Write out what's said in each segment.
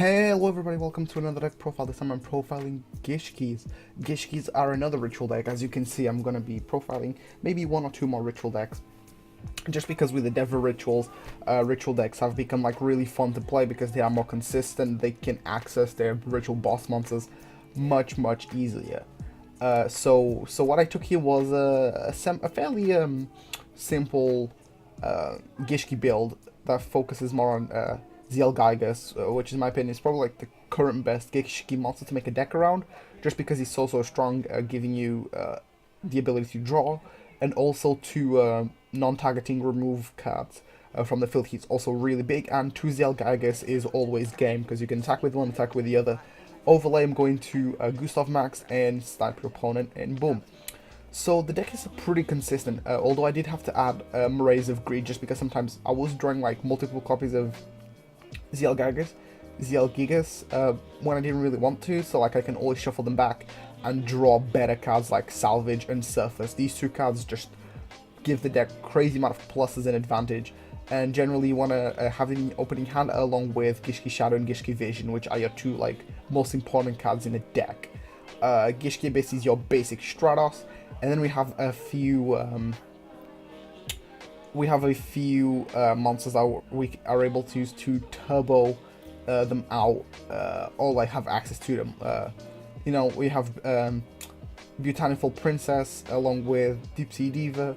Hello everybody, welcome to another deck profile. This time I'm profiling GISHKIs. GISHKIs are another ritual deck. As you can see, I'm going to be profiling maybe one or two more ritual decks. Just because with the Dever rituals, ritual decks have become like really fun to play because they are more consistent. They can access their ritual boss monsters much easier. So what I took here was a fairly simple GISHKI build that focuses more on YGOPro, which in my opinion is probably like the current best GISHKI monster to make a deck around, just because he's so strong, giving you the ability to draw, and also to non-targeting remove cards from the field. He's also really big, and 2 YGOPro is always game, because you can attack with one, attack with the other, overlay him going to Gustav Max, and snipe your opponent, and boom. So the deck is pretty consistent, although I did have to add Rays of Greed, just because sometimes I was drawing like multiple copies of YGOPro when I didn't really want to, so like I can always shuffle them back and draw better cards like Salvage and Surface. These two cards just give the deck crazy amount of pluses and advantage, and generally you want to have in the opening hand along with GISHKI Shadow and GISHKI Vision, which are your two like most important cards in a deck. GISHKI Abyss is your basic Stratos, and then we have a few monsters that we are able to use to turbo them out, or like have access to them. You know, we have Beautiful Princess along with Deep Sea Diva.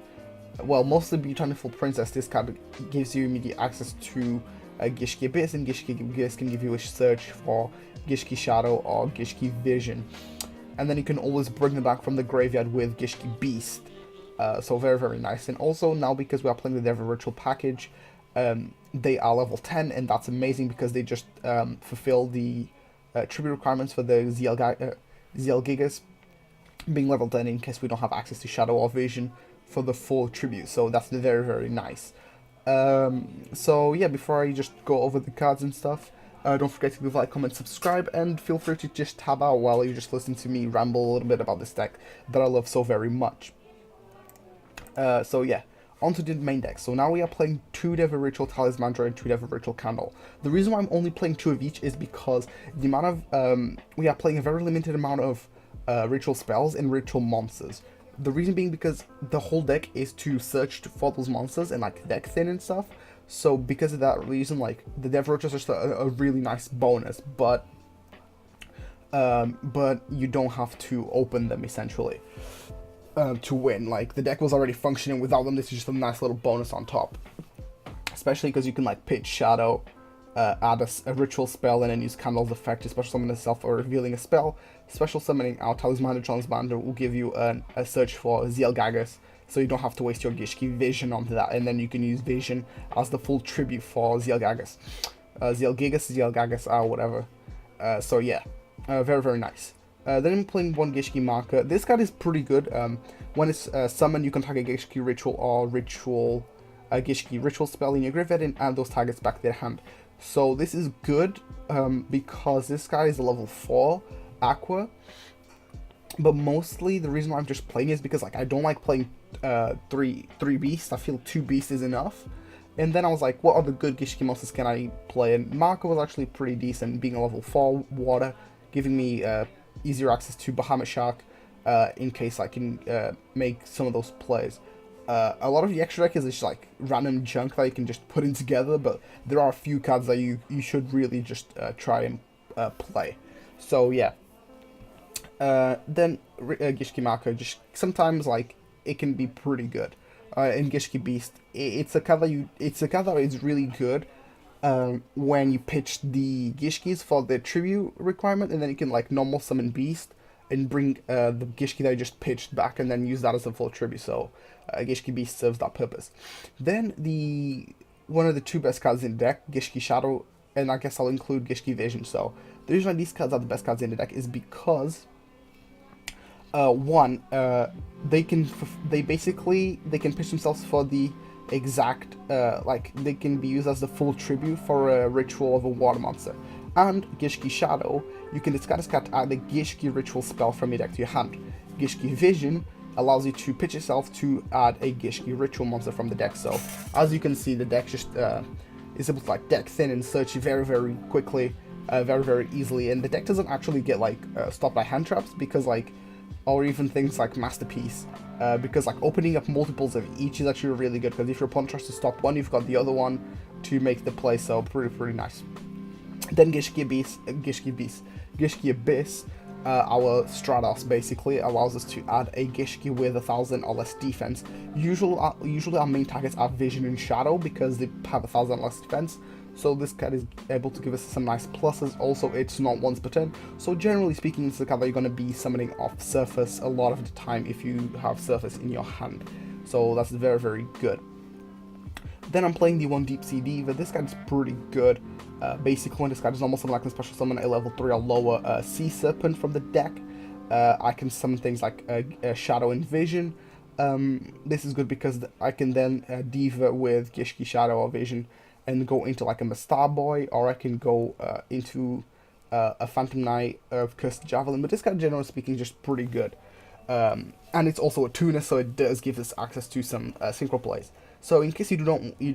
Well, mostly Beautiful Princess. This card gives you immediate access to GISHKI Abyss, and GISHKI Abyss can give you a search for GISHKI Shadow or GISHKI Vision. And then you can always bring them back from the graveyard with GISHKI Beast. So very nice. And also now, because we are playing the Dever Ritual package, they are level 10, and that's amazing because they just fulfill the tribute requirements for the YGOPro being level 10 in case we don't have access to Shadow or Vision for the full tribute. So that's very nice. So yeah, before I just go over the cards and stuff, don't forget to leave a like, comment, subscribe, and feel free to just tab out while you just listen to me ramble a little bit about this deck that I love so very much. So yeah, onto the main deck. So now we are playing 2 Dever Ritual Talismandra and 2 Dever Ritual Candle. The reason why I'm only playing 2 of each is because the amount of we are playing a very limited amount of ritual spells and ritual monsters. The reason being because the whole deck is to search for those monsters and like deck thin and stuff. So because of that reason, like the Dever Rituals are just a really nice bonus, but you don't have to open them essentially. To win. Like, the deck was already functioning without them. This is just a nice little bonus on top, especially because you can like pitch Shadow, add a ritual spell, and then use Candle's effect to special summon itself or revealing a spell. Special summoning our Talismandra will give you a search for YGOPro, so you don't have to waste your GISHKI Vision onto that, and then you can use Vision as the full tribute for YGOPro. YGOPro, whatever. So yeah, very nice. Then I'm playing 1 GISHKI Marker. This card is pretty good. When it's summoned, you can target GISHKI Ritual or GISHKI Ritual spell in your graveyard and add those targets back to their hand. So this is good because this guy is a level 4 Aqua. But mostly the reason why I'm just playing is because like I don't like playing 3 beasts. I feel 2 beasts is enough. And then I was like, what other good GISHKI monsters can I play? And Marker was actually pretty decent, being a level 4 water, giving me easier access to Bahamut Shark in case I can make some of those plays. A lot of the extra deck is just like random junk that you can just put in together, but there are a few cards that you should really just try and play. So yeah. Then GISHKI Marker, just sometimes like it can be pretty good. In GISHKI Beast, it's a card that is really good when you pitch the GISHKIs for the tribute requirement, and then you can like normal summon Beast and bring the GISHKI that you just pitched back, and then use that as a full tribute. So GISHKI Beast serves that purpose. Then one of the 2 best cards in the deck, GISHKI Shadow, and I guess I'll include GISHKI Vision. So the reason why these cards are the best cards in the deck is because one, they can pitch themselves for the exact like they can be used as the full tribute for a ritual of a water monster. And GISHKI Shadow, you can discard this card to add a GISHKI ritual spell from your deck to your hand. GISHKI Vision allows you to pitch yourself to add a GISHKI ritual monster from the deck. So as you can see, the deck just is able to like deck thin and search very quickly very, very easily. And the deck doesn't actually get like stopped by hand traps, because like, or even things like Masterpiece, because like opening up multiples of each is actually really good, because if your opponent tries to stop one, you've got the other one to make the play, so pretty nice. Then GISHKI Abyss, our Stratos basically allows us to add a GISHKI with 1000 or less defense. Usually our main targets are Vision and Shadow because they have 1000 less defense. So this card is able to give us some nice pluses. Also, it's not once per turn, so generally speaking, it's the card that you're going to be summoning off surface a lot of the time if you have surface in your hand. So that's very, very good. Then I'm playing the one Deep Sea Diva. This card is pretty good. Basically, when this card is normal summon, I can special summon a level 3 or lower Sea Serpent from the deck. I can summon things like Shadow and Vision. This is good because I can then Diva with GISHKI, Shadow, or Vision and go into like a Mastar Boy, or I can go into a Phantom Knight of Cursed Javelin. But this card, generally speaking, is just pretty good. And it's also a tuner, so it does give us access to some synchro plays. So in case you do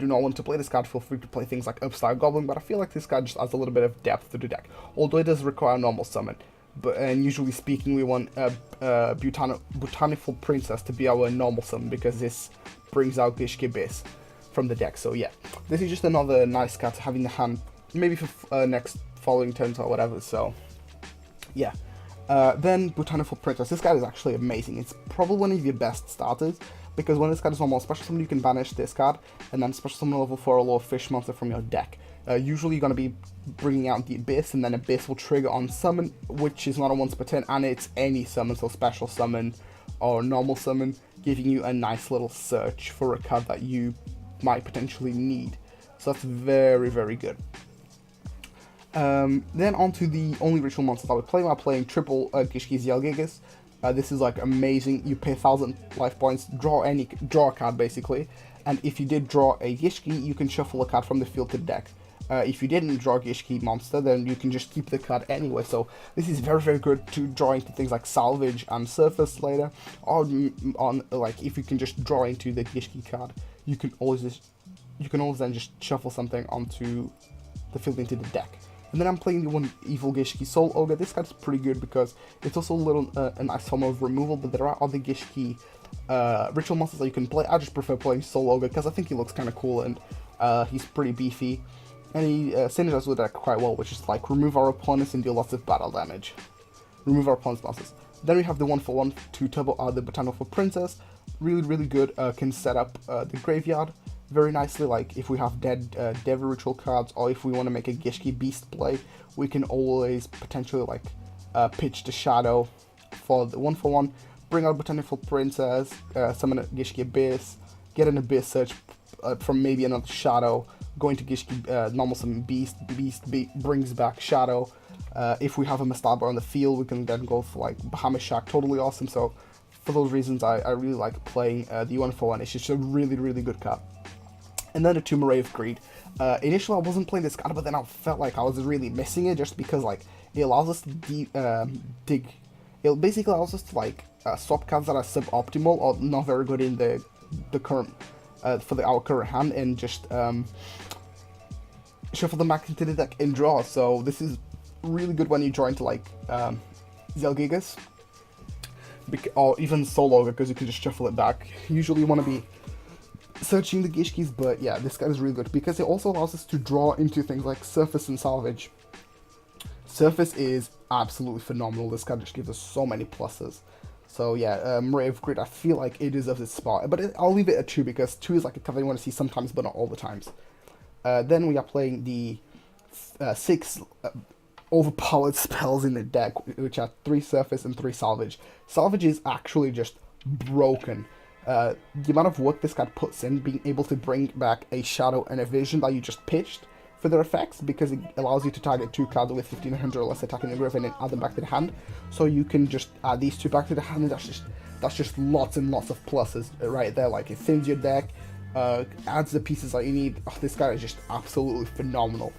not want to play this card, feel free to play things like Upstart Goblin, but I feel like this card just adds a little bit of depth to the deck, although it does require a normal summon. And usually speaking, we want Botanical Princess to be our normal summon, because this brings out GISHKI Abyss from the deck. So yeah, this is just another nice card to have in the hand, maybe for next following turns or whatever. So yeah. Then Botanical Princess. This card is actually amazing. It's probably one of your best starters, because when this card is normal special summon, you can banish this card and then special summon a level 4 or lower fish monster from your deck. Usually you're going to be bringing out the Abyss, and then Abyss will trigger on summon, which is not a once per turn, and it's any summon, so special summon or normal summon, giving you a nice little search for a card that you might potentially need. So that's very, very good. Then on to the only ritual monsters I would play. I'm playing triple GISHKI YGOPro. This is like amazing. You pay 1000 life points, draw a card basically, and if you did draw a GISHKI, you can shuffle a card from the field to the deck. If you didn't draw a GISHKI monster, then you can just keep the card anyway. So this is very, very good to draw into things like Salvage and Surface later, or on like if you can just draw into the GISHKI card, you can always then just shuffle something onto the field into the deck. And then I'm playing the one Evil GISHKI Soul Ogre. This card is pretty good because it's also a nice form of removal, but there are other GISHKI ritual monsters that you can play. I just prefer playing Soul Ogre because I think he looks kind of cool, and he's pretty beefy. And he synergizes with the deck quite well, which is like remove our opponents and deal lots of battle damage. Remove our opponent's monsters. Then we have the 1-for-1 2 turbo, the Botanical Princess. Really, really good. Can set up the graveyard very nicely. Like if we have dead Devil Ritual cards, or if we want to make a GISHKI Beast play, we can always potentially like pitch the Shadow for the 1-for-1, bring out Botanical Princess, summon a GISHKI Abyss, get an Abyss search from maybe another Shadow, go into GISHKI normal summon Beast brings back Shadow. If we have a Mastaba on the field, we can then go for like Bahamut Shack, totally awesome. So for those reasons, I really like playing the 1-for-1. It's just a really, really good card. And then the Tomb Array of Greed. Initially I wasn't playing this card, but then I felt like I was really missing it, just because like it allows us to dig. It basically allows us to like swap cards that are suboptimal or not very good in the current for our current hand, and just shuffle them back into the deck and draw. So this is really good when you draw into like YGOPro or even Soul Ogre, because you can just shuffle it back. Usually you want to be searching the GISHKIs, but yeah, this card is really good because it also allows us to draw into things like Surface and Salvage. Surface is absolutely phenomenal. This card just gives us so many pluses. So yeah, Ray of Grid, I feel like it deserves its spot, but I'll leave it at 2 because 2 is like a card that you want to see sometimes, but not all the times. Then we are playing the 6 overpowered spells in the deck, which are 3 Surface and 3 Salvage. Salvage is actually just broken. The amount of work this card puts in, being able to bring back a Shadow and a Vision that you just pitched for their effects, because it allows you to target 2 cards with 1500 or less attack in the grave and then add them back to the hand. So you can just add these 2 back to the hand, and that's just lots and lots of pluses right there. Like it thins your deck, adds the pieces that you need. Oh, this card is just absolutely phenomenal.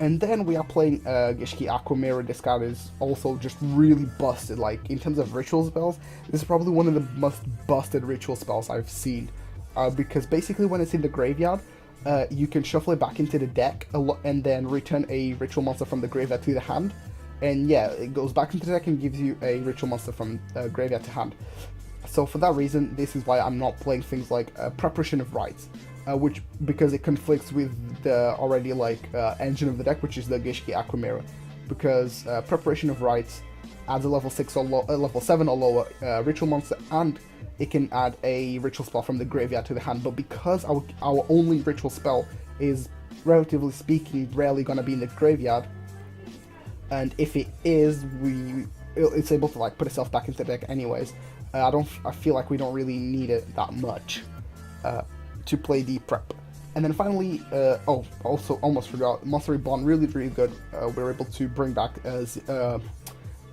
And then we are playing GISHKI Aqua Mirror. This card is also just really busted. Like in terms of ritual spells, this is probably one of the most busted ritual spells I've seen. Because basically when it's in the graveyard, you can shuffle it back into the deck and then return a ritual monster from the graveyard to the hand. And yeah, it goes back into the deck and gives you a ritual monster from graveyard to hand. So for that reason, this is why I'm not playing things like Preparation of Rites, because it conflicts with the already engine of the deck, which is the GISHKI Aquamira. Because Preparation of Rites adds a level 6 or level 7 or lower ritual monster, and it can add a ritual spell from the graveyard to the hand. But because our only ritual spell is, relatively speaking, rarely gonna be in the graveyard, and if it is, it's able to put itself back into the deck anyways. I feel like we don't really need it that much to play the prep. And then finally, also almost forgot, Monster Reborn, really good. We're able to bring back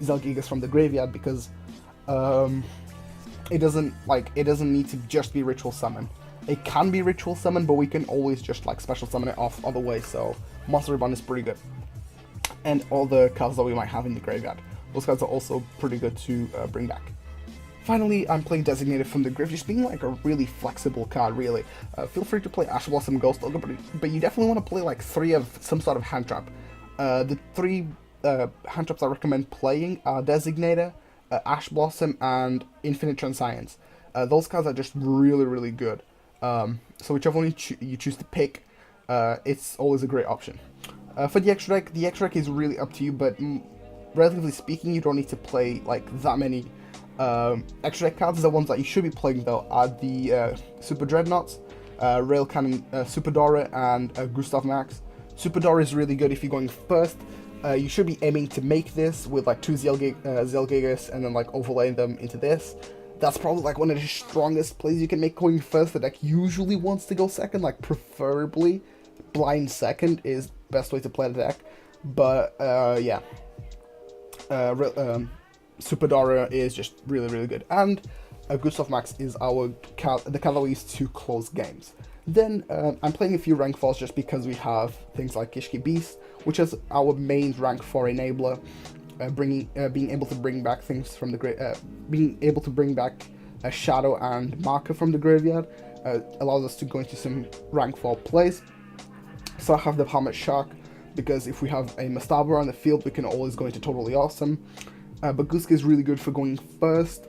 Zelgigas from the graveyard because it doesn't need to just be ritual summon. It can be ritual summon, but we can always just special summon it off other ways. So Monster Reborn is pretty good. And all the cards that we might have in the graveyard, those cards are also pretty good to bring back. Finally, I'm playing Designated from the Grave, just being a really flexible card, really. Feel free to play Ash Blossom, Ghost Ogre, but you definitely want to play 3 of some sort of hand trap. The 3 hand traps I recommend playing are Designator, Ash Blossom, and Infinite Transcience. Those cards are just really good. So whichever one you choose to pick, it's always a great option. For the extra deck is really up to you, but relatively speaking, you don't need to play that many extra deck cards. The ones that you should be playing though are the Super Dreadnoughts, Rail Cannon, Super Dora, and Gustav Max. Super Dora is really good if you're going first. You should be aiming to make this with 2 Zelgigas and then overlaying them into this. That's probably one of the strongest plays you can make going first. The deck usually wants to go second, preferably blind second is best way to play the deck. But yeah, Super Dora is just really good, and Gustav Max is the card that we use to close games. Then I'm playing a few rank 4s just because we have things like GISHKI Beast, which is our main rank 4 enabler, being able to bring back things from the being able to bring back a Shadow and Marker from the graveyard, allows us to go into some rank 4 plays. So I have the Helmet Shark, because if we have a Mastaba on the field, we can always go into Totally Awesome. Baguska is really good for going first,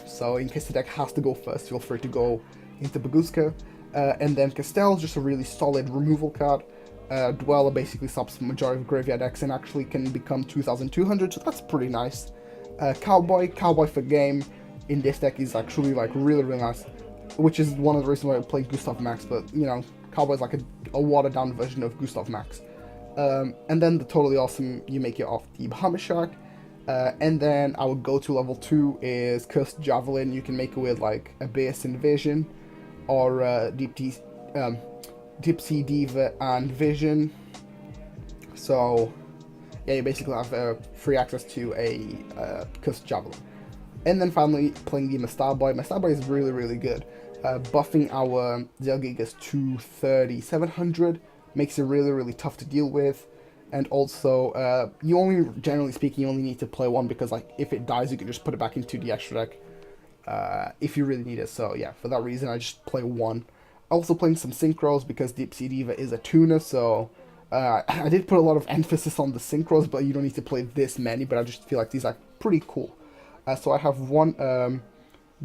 so in case the deck has to go first, feel free to go into Baguska. And then Castel is just a really solid removal card. Dweller basically stops the majority of graveyard decks and actually can become 2200, so that's pretty nice. Cowboy for game in this deck is actually really nice, which is one of the reasons why I play Gustav Max, but you know, Cowboy's a watered down version of Gustav Max. And then the Totally Awesome, you make it off the Bahamut Shark. And then our go-to level 2 is Cursed Javelin. You can make it with Abyss and Vision, or Deep Sea Diva and Vision. So yeah, you basically have free access to a Cursed Javelin. And then finally playing the Mastaba. Mastaba is really good. Buffing our Zelgigas to 3700 makes it really tough to deal with. And also, you only, generally speaking, you only need to play 1, because if it dies, you can just put it back into the extra deck if you really need it. So yeah, for that reason, I just play 1. Also playing some Synchros, because Deep Sea Diva is a tuner, so I did put a lot of emphasis on the Synchros, but you don't need to play this many, but I just feel like these are pretty cool. So I have 1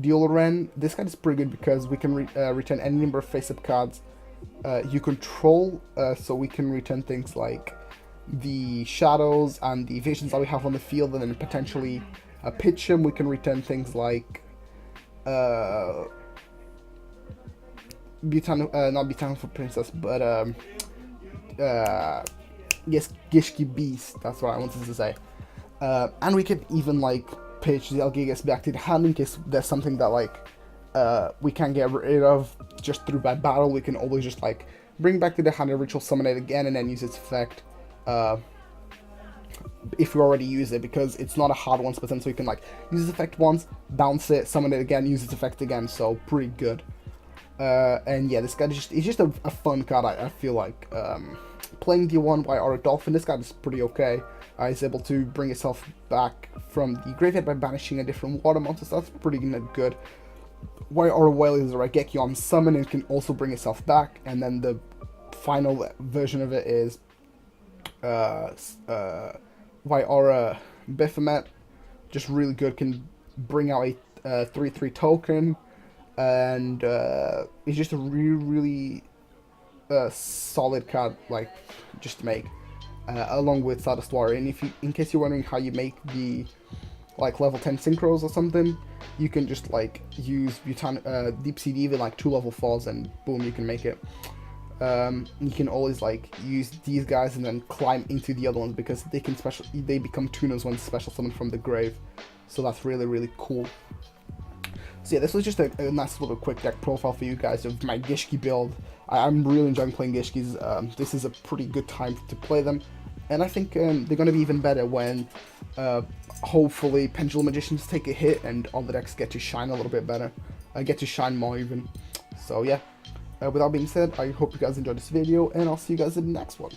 Deoloren. This card is pretty good because we can return any number of face-up cards you control, so we can return things like the Shadows and the Visions that we have on the field, and then potentially pitch them. We can return things like not Bhutan for Princess, but yes, GISHKI Beast, that's what I wanted to say. And we could even pitch the Zelgigas back to the hand in case there's something that we can't get rid of just through bad battle. We can always just bring back to the hand and ritual summon it again, and then use its effect if you already use it, because it's not a hard once percent, so you can use its effect once, bounce it, summon it again, use its effect again, so pretty good. And yeah, this card is just a fun card. I feel like playing D1 by Aura Dolphin, this card is pretty okay. It's able to bring itself back from the graveyard by banishing a different water monster, so that's pretty good. White Aura Whale is a Raigeki on summon and can also bring itself back, and then the final version of it is Viola Biphomet. Just really good, can bring out a 3/3 token, and it's just a really solid card, like, just to make, along with Saddest Warrior. And if you, in case you're wondering how you make the like level 10 synchros or something, you can just like use Deep Sea Diva, like 2 level 4s, and boom, you can make it. You can always like use these guys and then climb into the other ones, because they become tuners when special summoned from the grave. So that's really cool. So yeah, this was just a nice little quick deck profile for you guys of my GISHKI build. I'm really enjoying playing GISHKIs. This is a pretty good time to play them, and I think they're going to be even better when hopefully Pendulum Magicians take a hit and all the decks get to shine a little bit better. Get to shine more even. So yeah, with that being said, I hope you guys enjoyed this video, and I'll see you guys in the next one.